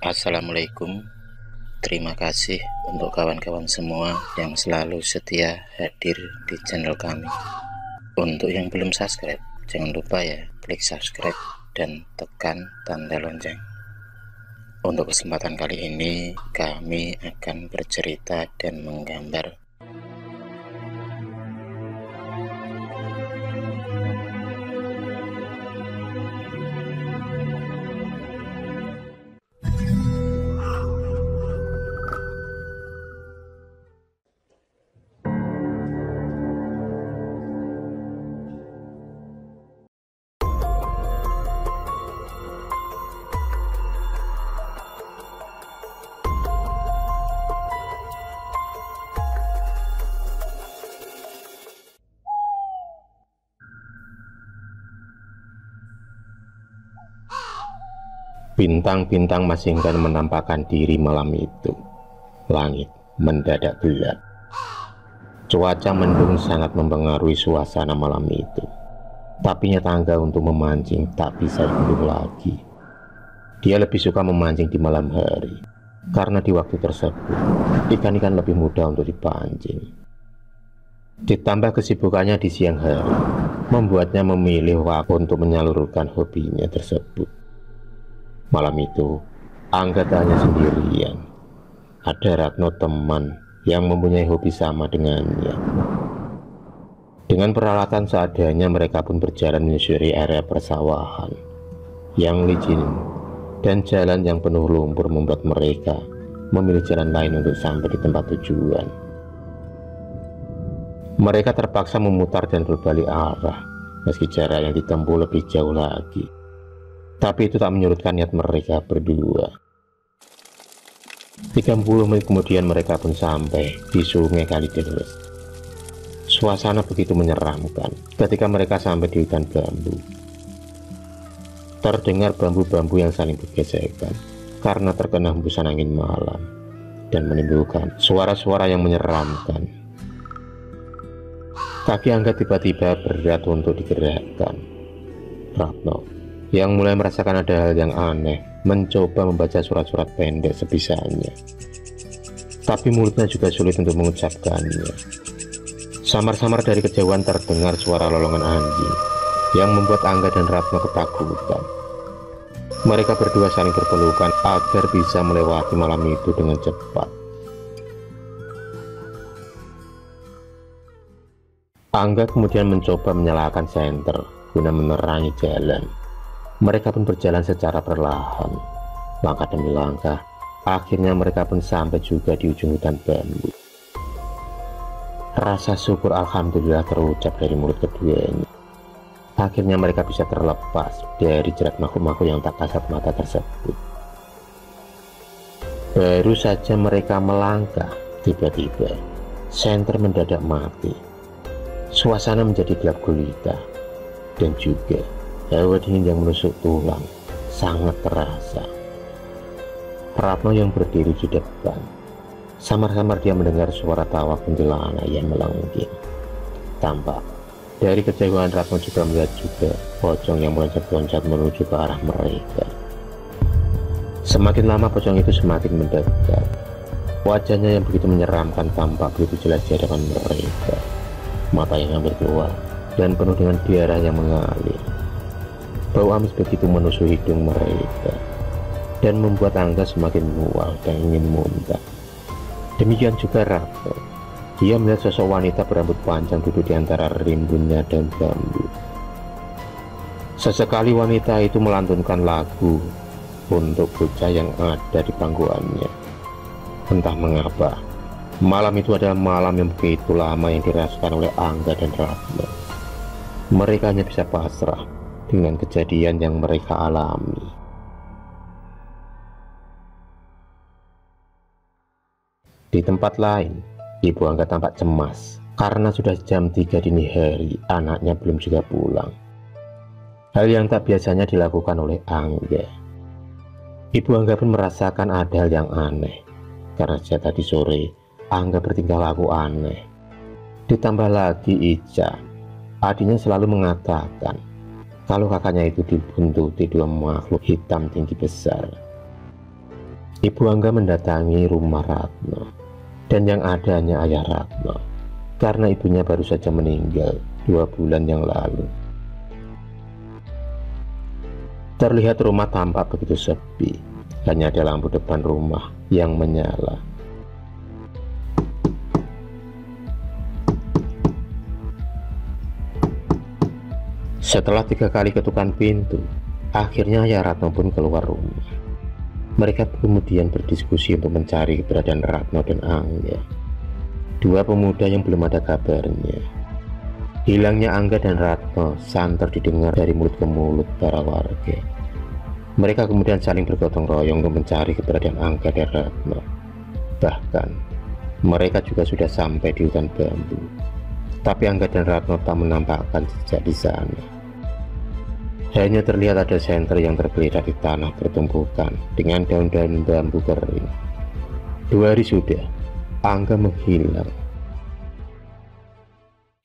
Assalamualaikum. Terima kasih untuk kawan-kawan semua yang selalu setia hadir di channel kami. Untuk yang belum subscribe, jangan lupa ya, klik subscribe dan tekan tanda lonceng. Untuk kesempatan kali ini, kami akan bercerita dan menggambar bintang-bintang masih enggan menampakkan diri malam itu. Langit mendadak gelap. Cuaca mendung sangat mempengaruhi suasana malam itu. Tapinya tangga untuk memancing tak bisa diunduh lagi. Dia lebih suka memancing di malam hari, karena di waktu tersebut ikan-ikan lebih mudah untuk dipancing. Ditambah kesibukannya di siang hari, membuatnya memilih waktu untuk menyalurkan hobinya tersebut. Malam itu, Angga tak hanya sendirian. Ada Ratno, teman yang mempunyai hobi sama dengannya. Dengan peralatan seadanya, mereka pun berjalan menyusuri area persawahan yang licin dan jalan yang penuh lumpur membuat mereka memilih jalan lain untuk sampai di tempat tujuan. Mereka terpaksa memutar dan berbalik arah, meski jarak yang ditempuh lebih jauh lagi. Tapi itu tak menyurutkan niat mereka berdua. 30 menit kemudian mereka pun sampai di Sungai Kalideres. Suasana begitu menyeramkan ketika mereka sampai di hutan bambu. Terdengar bambu-bambu yang saling bergesekan karena terkena hembusan angin malam dan menimbulkan suara-suara yang menyeramkan. Kaki Angga tiba-tiba berat untuk digerakkan. Ratno yang mulai merasakan ada hal yang aneh, mencoba membaca surat-surat pendek sebisanya. Tapi mulutnya juga sulit untuk mengucapkannya. Samar-samar dari kejauhan terdengar suara lolongan anjing, yang membuat Angga dan Ratno ketakutan. Mereka berdua saling berpelukan agar bisa melewati malam itu dengan cepat. Angga kemudian mencoba menyalakan senter guna menerangi jalan. Mereka pun berjalan secara perlahan, langkah demi langkah. Akhirnya mereka pun sampai juga di ujung hutan bambu. Rasa syukur alhamdulillah terucap dari mulut keduanya. Akhirnya mereka bisa terlepas dari jerat makhluk-makhluk yang tak kasat mata tersebut. Baru saja mereka melangkah, tiba-tiba senter mendadak mati. Suasana menjadi gelap gulita, dan juga hawa dingin yang menusuk tulang sangat terasa. Ratno yang berdiri di depan, samar-samar dia mendengar suara tawa kuntilanak yang melengking. Tampak dari kejauhan Ratno juga melihat juga pocong yang meloncat-loncat menuju ke arah mereka. Semakin lama pocong itu semakin mendekat. Wajahnya yang begitu menyeramkan tampak begitu jelas di hadapan mereka. Mata yang hampir keluar dan penuh dengan darah yang mengalir. Bau amis begitu menusuk hidung mereka dan membuat Angga semakin mual dan ingin muntah. Demikian juga Ratno. Dia melihat sosok wanita berambut panjang duduk di antara rimbunnya dan bambu. Sesekali wanita itu melantunkan lagu untuk bocah yang ada di pangkuannya. Entah mengapa, malam itu adalah malam yang begitu lama yang dirasakan oleh Angga dan Ratno. Mereka hanya bisa pasrah dengan kejadian yang mereka alami. Di tempat lain, Ibu Angga tampak cemas karena sudah jam 3 dini hari, anaknya belum juga pulang. Hal yang tak biasanya dilakukan oleh Angga. Ibu Angga pun merasakan ada hal yang aneh karena sejak tadi sore Angga bertingkah laku aneh. Ditambah lagi Ica, adiknya selalu mengatakan kalau kakaknya itu dibuntuti dua makhluk hitam tinggi besar. Ibu Angga mendatangi rumah Ratno, dan yang ada hanya ayah Ratno, karena ibunya baru saja meninggal 2 bulan yang lalu. Terlihat rumah tampak begitu sepi, hanya ada lampu depan rumah yang menyala. Setelah 3 kali ketukan pintu, akhirnya ayah Ratno pun keluar rumah. Mereka kemudian berdiskusi untuk mencari keberadaan Ratno dan Angga, 2 pemuda yang belum ada kabarnya. Hilangnya Angga dan Ratno santer didengar dari mulut ke mulut para warga. Mereka kemudian saling bergotong royong untuk mencari keberadaan Angga dan Ratno. Bahkan mereka juga sudah sampai di hutan bambu, tapi Angga dan Ratno tak menampakkan jejak di sana. Hanya terlihat ada senter yang tergeletak di tanah bertumpukan dengan daun-daun bambu kering. 2 hari sudah Angga menghilang.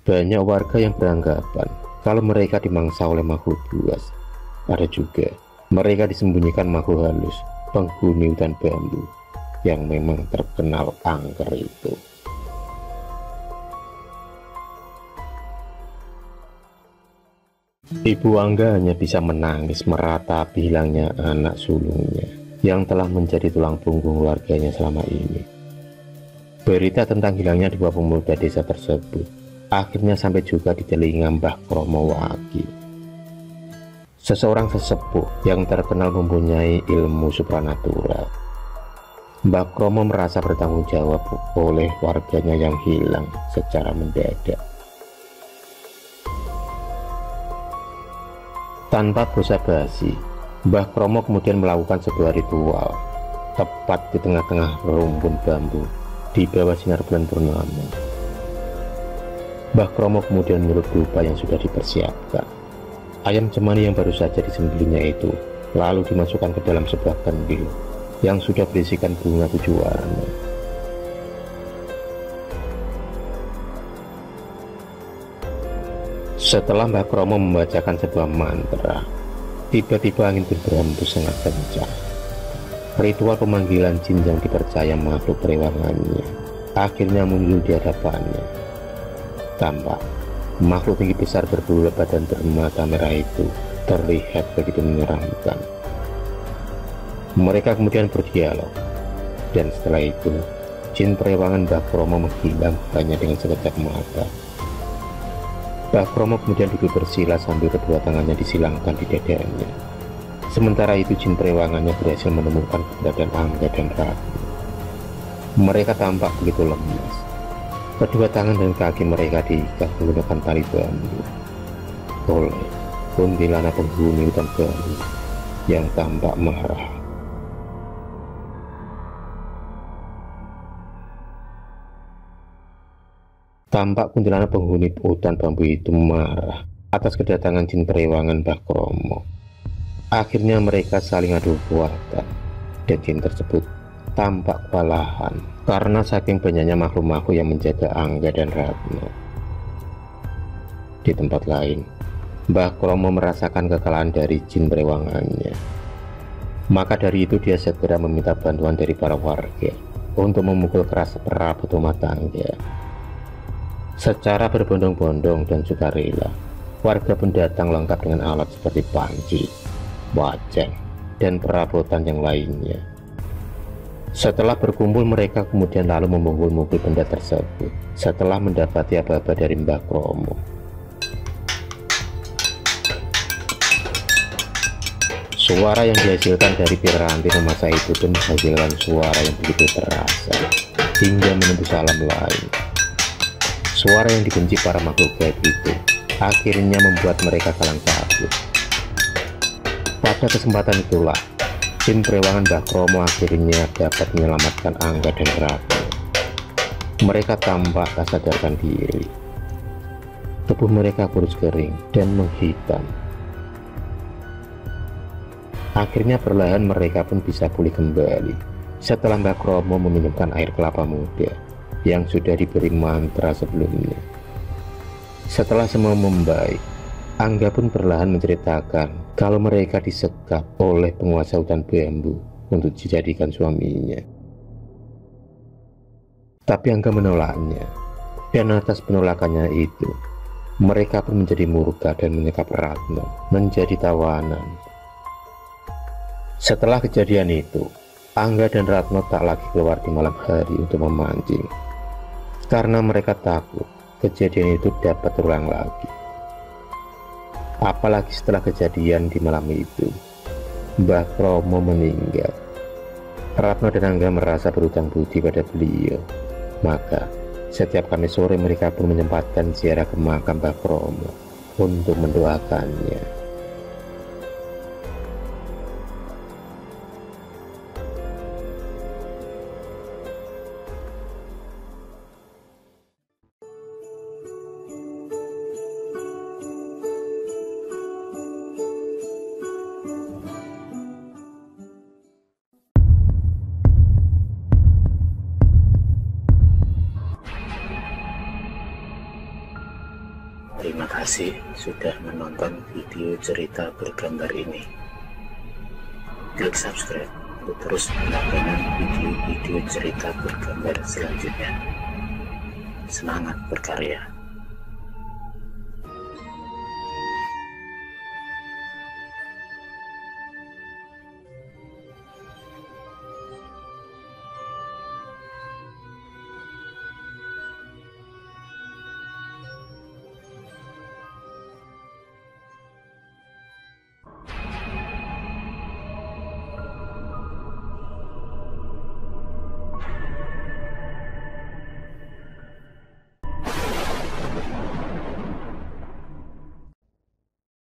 Banyak warga yang beranggapan kalau mereka dimangsa oleh makhluk buas. Ada juga mereka disembunyikan makhluk halus, penghuni hutan bambu yang memang terkenal angker itu. Ibu Angga hanya bisa menangis meratapi hilangnya anak sulungnya yang telah menjadi tulang punggung keluarganya selama ini. Berita tentang hilangnya 2 pemuda desa tersebut akhirnya sampai juga di telinga Mbah Kromo Wagi, seseorang sesepuh yang terkenal mempunyai ilmu supranatural. Mbah Kromo merasa bertanggung jawab oleh warganya yang hilang secara mendadak. Tanpa basa-basi, Mbah Kromo kemudian melakukan sebuah ritual tepat di tengah-tengah rumpun bambu di bawah sinar bulan purnama. Mbah Kromo kemudian menyulut dupa yang sudah dipersiapkan. Ayam cemani yang baru saja disembelihnya itu lalu dimasukkan ke dalam sebuah kandil yang sudah berisikan bunga 7 warna. Setelah Mbah Kromo membacakan sebuah mantra, tiba-tiba angin pun berhembus sangat kencang. Ritual pemanggilan jin yang dipercaya makhluk perewangannya akhirnya muncul di hadapannya. Tampak makhluk tinggi besar berbulu lebat dan bermata merah itu terlihat begitu menyeramkan. Mereka kemudian berdialog, dan setelah itu jin perewangan Mbah Kromo menghilang hanya dengan sekejap mata. Mbah Kromo kemudian duduk bersila sambil kedua tangannya disilangkan di dadanya. Sementara itu jin perewangannya berhasil menemukan keberadaan Angga dan Ratno. Mereka tampak begitu lemas. Kedua tangan dan kaki mereka diikat menggunakan tali bambu oleh kuntilanak penghuni hutan bambu yang tampak marah. Tampak kuntilanak penghuni hutan bambu itu marah atas kedatangan jin perewangan Mbah Kromo. Akhirnya mereka saling adu kuatan, dan jin tersebut tampak kewalahan karena saking banyaknya makhluk-makhluk yang menjaga Angga dan Ratno. Di tempat lain, Mbah Kromo merasakan kekalahan dari jin perewangannya. Maka dari itu dia segera meminta bantuan dari para warga untuk memukul keras perabot rumah tangga. Secara berbondong-bondong dan sukarela, warga pun datang lengkap dengan alat seperti panci, wajan, dan perabotan yang lainnya. Setelah berkumpul, mereka kemudian lalu memukul-mukul benda tersebut setelah mendapati aba-aba dari Mbah Kromo. Suara yang dihasilkan dari piranti memasak itu pun menghasilkan suara yang begitu terasa hingga menembus alam lain. Suara yang dibenci para makhluk gaib itu akhirnya membuat mereka kalang kabut. Pada kesempatan itulah jin perewangan Mbah Kromo akhirnya dapat menyelamatkan Angga dan Ratno. Mereka tampak tak sadarkan diri. Tubuh mereka kurus kering dan menghitam. Akhirnya perlahan mereka pun bisa pulih kembali setelah Mbah Kromo meminumkan air kelapa muda yang sudah diberi mantra sebelumnya. Setelah semua membaik, Angga pun perlahan menceritakan kalau mereka disekap oleh penguasa hutan bambu untuk dijadikan suaminya. Tapi Angga menolaknya, dan atas penolakannya itu, mereka pun menjadi murka dan menyekap Ratno menjadi tawanan. Setelah kejadian itu, Angga dan Ratno tak lagi keluar di malam hari untuk memancing, karena mereka takut kejadian itu dapat terulang lagi. Apalagi setelah kejadian di malam itu, Mbah Kromo meninggal. Ratno dan Angga merasa berhutang budi pada beliau. Maka setiap Kamis sore mereka pun menyempatkan ziarah ke makam Mbah Kromo untuk mendoakannya. Terima kasih sudah menonton video cerita bergambar ini. Klik subscribe untuk terus mendapatkan video-video cerita bergambar selanjutnya. Semangat berkarya.